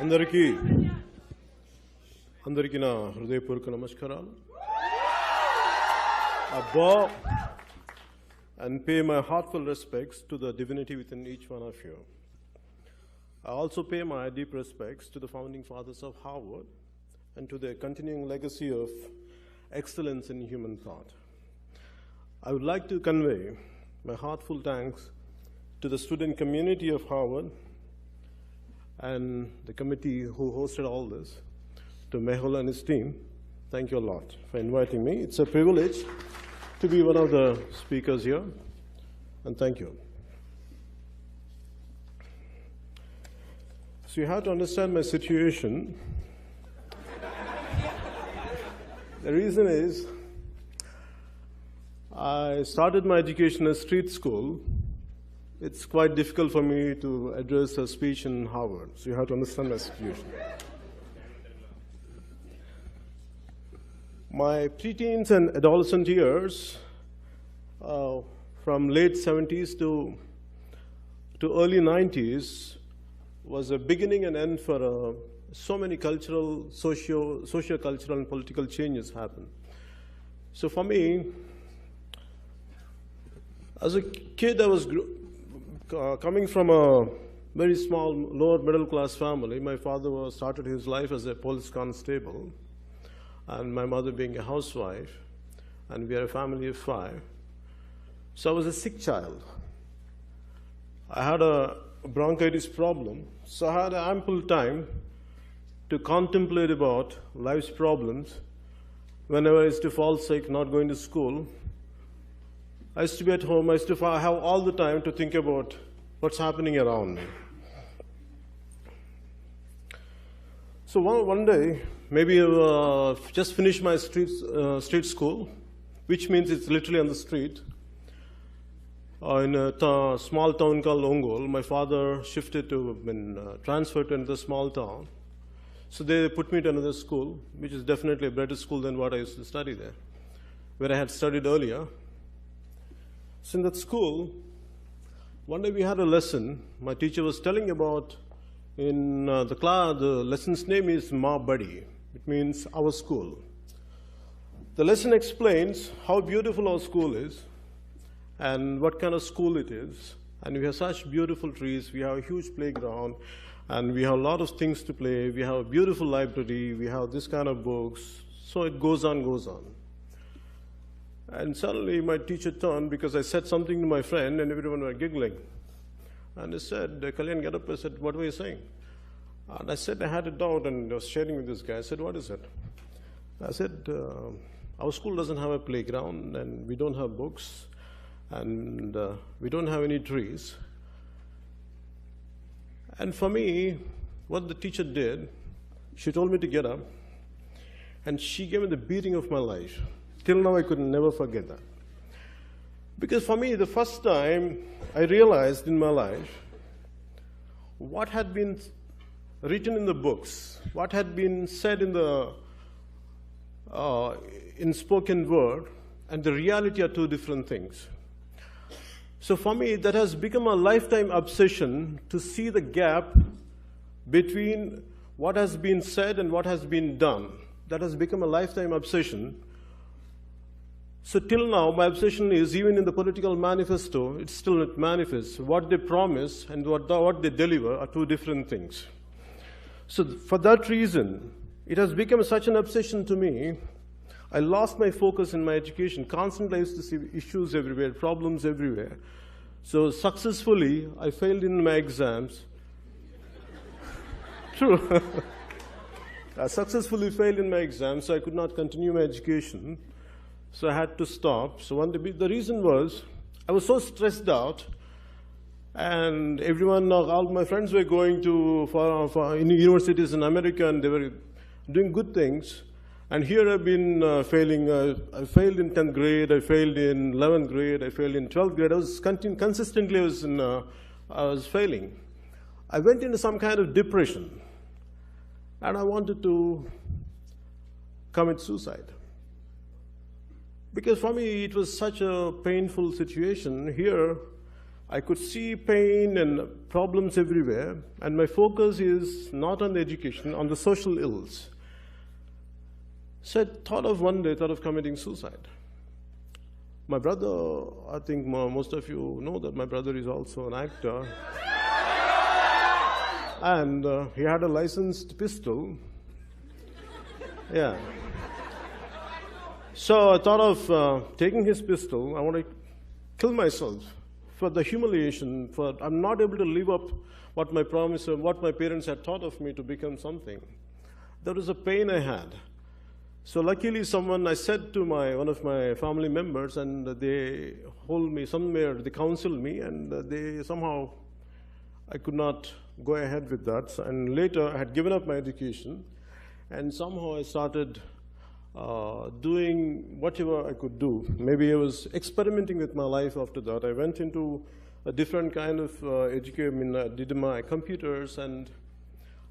అందరికీ నా హృదయపూర్వక నమస్కారాలు. I bow and pay my heartfelt respects to the divinity within each one of you. I also pay my deep respects to the founding fathers of Harvard and to their continuing legacy of excellence in human thought. I would like to convey my heartfelt thanks to the student community of Harvard and the committee who hosted all this, to Mehul and his team. Thank you a lot for inviting me. It's a privilege to be one of the speakers here, and thank you. So you have to understand my situation. The reason is, I started my education at street school. It's quite difficult for me to address a speech in Harvard, so you have to understand my situation. My preteens and adolescent years, from late 70s to early 90s, was a beginning and end for so many cultural, socio-cultural and political changes happened. So for me, as a kid, I was coming from a very small, lower middle class family. My father started his life as a police constable, and my mother being a housewife, and we are a family of 5. So I was a sick child. I had a bronchitis problem, so I had ample time to contemplate about life's problems. Whenever I used to fall sick, not going to school, I used to be at home. I used to have all the time to think about what's happening around me. So one day, maybe just finished my street school, which means it's literally on the street, in a small town called Ongol. My father transferred to another small town. So they put me to another school, which is definitely a better school than what I used to study there, where I had studied earlier. So in that school, one day we had a lesson. My teacher was telling about, in the class, the lesson's name is Ma Badi. It means our school. The lesson explains how beautiful our school is and what kind of school it is. And we have such beautiful trees, we have a huge playground, and we have a lot of things to play. We have a beautiful library, we have this kind of books. So it goes on. And suddenly my teacher turned because I said something to my friend and everyone were giggling. And he said, Kalyan, get up. I said, what were you saying? And I said, I had a doubt, and I was sharing with this guy. I said, what is it? I said, our school doesn't have a playground, and we don't have books, and we don't have any trees. And for me, what the teacher did, she told me to get up, and she gave me the beating of my life. Till now, I could never forget that. Because for me, the first time I realized in my life what had been written in the books, what had been said in spoken word, and the reality are two different things. So for me, that has become a lifetime obsession to see the gap between what has been said and what has been done. That has become a lifetime obsession. So till now, my obsession is, even in the political manifesto, it's still not manifest. What they promise and what they deliver are two different things. So for that reason, it has become such an obsession to me. I lost my focus in my education. Constantly I used to see issues everywhere, problems everywhere. So successfully, I failed in my exams. True. I successfully failed in my exams, so I could not continue my education. So I had to stop. So the reason was, I was so stressed out, and everyone, all my friends were going to in universities in America, and they were doing good things. And here I've been failing. I failed in 10th grade, I failed in 11th grade, I failed in 12th grade. I was consistently, I was failing. I went into some kind of depression, and I wanted to commit suicide. Because for me, it was such a painful situation. Here, I could see pain and problems everywhere, and my focus is not on the education, on the social ills. So I thought of committing suicide. My brother, I think most of you know that my brother is also an actor. And he had a licensed pistol. Yeah. So I thought of taking his pistol. I want to kill myself for the humiliation, for I'm not able to live up what my promise or what my parents had taught of me to become something. There was a pain I had. So luckily I said to one of my family members, and they hold me somewhere, they counseled me, and somehow I could not go ahead with that. And later I had given up my education, and somehow I started doing whatever I could do. Maybe I was experimenting with my life after that. I went into a different kind of education. I did my computers, and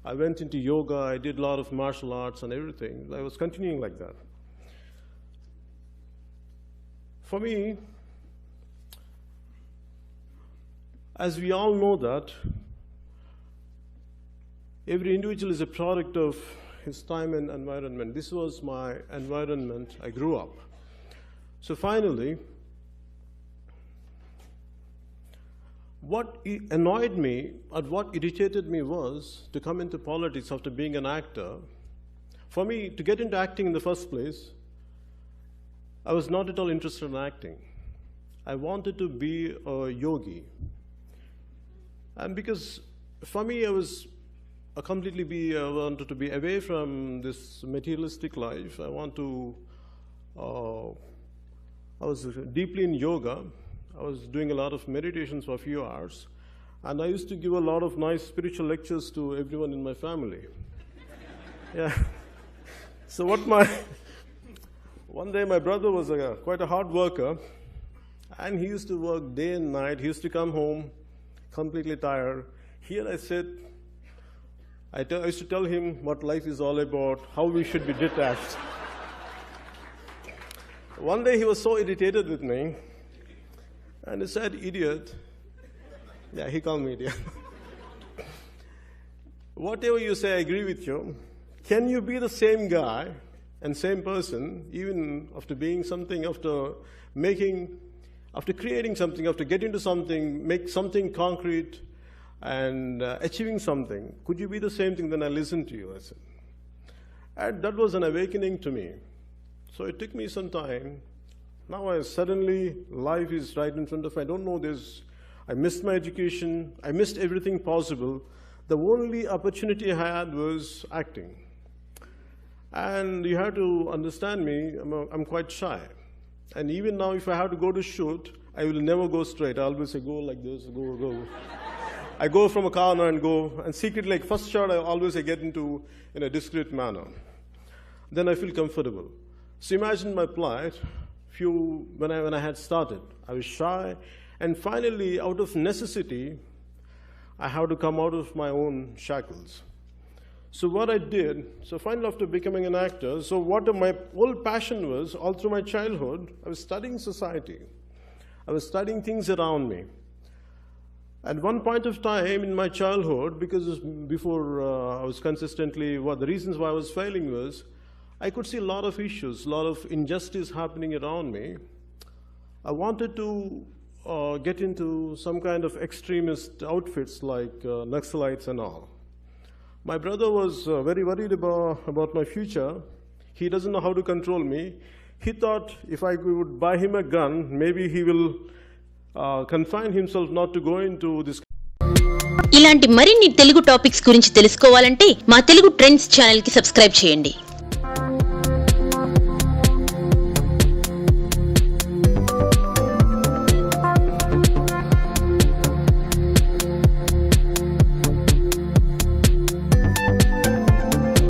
I went into yoga. I did a lot of martial arts and everything. I was continuing like that. For me, as we all know that, every individual is a product of his time and environment. This was my environment. I grew up. So finally, what annoyed me or what irritated me was to come into politics after being an actor. For me, to get into acting in the first place, I was not at all interested in acting. I wanted to be a yogi. And because for me, I wanted to be away from this materialistic life. I was deeply in yoga. I was doing a lot of meditations for a few hours, and I used to give a lot of nice spiritual lectures to everyone in my family. Yeah. So one day my brother was quite a hard worker, and he used to work day and night. He used to come home completely tired. Here I sit. I used to tell him what life is all about, how we should be detached. One day he was so irritated with me, and he said, "Idiot." Yeah, he called me idiot. "Whatever you say, I agree with you. Can you be the same guy and same person, even after being something, after creating something, after getting to something, make something concrete, and achieving something? Could you be the same thing?" Then I listened to you, I said. And that was an awakening to me. So it took me some time. Now suddenly life is right in front of me. I don't know this. I missed my education. I missed everything possible. The only opportunity I had was acting. And you have to understand me, I'm quite shy. And even now, if I have to go to shoot, I will never go straight. I always say, go like this, go. I go from a corner and go, and secretly, like first shot, I get into in a discreet manner. Then I feel comfortable. So imagine my plight. When I had started, I was shy, and finally, out of necessity, I had to come out of my own shackles. So what I did, finally after becoming an actor, what my whole passion was, all through my childhood, I was studying society. I was studying things around me. At one point of time in my childhood, because before I was consistently, the reasons why I was failing was, I could see a lot of issues, a lot of injustice happening around me. I wanted to get into some kind of extremist outfits like Naxalites and all. My brother was very worried about my future. He doesn't know how to control me. He thought if I would buy him a gun, maybe he will confine himself not to go into this. ఇలాంటి మరిన్ని Telugu topics గురించి తెలుసుకోవాలంటే మా Telugu trends channel కి subscribe చేయండి.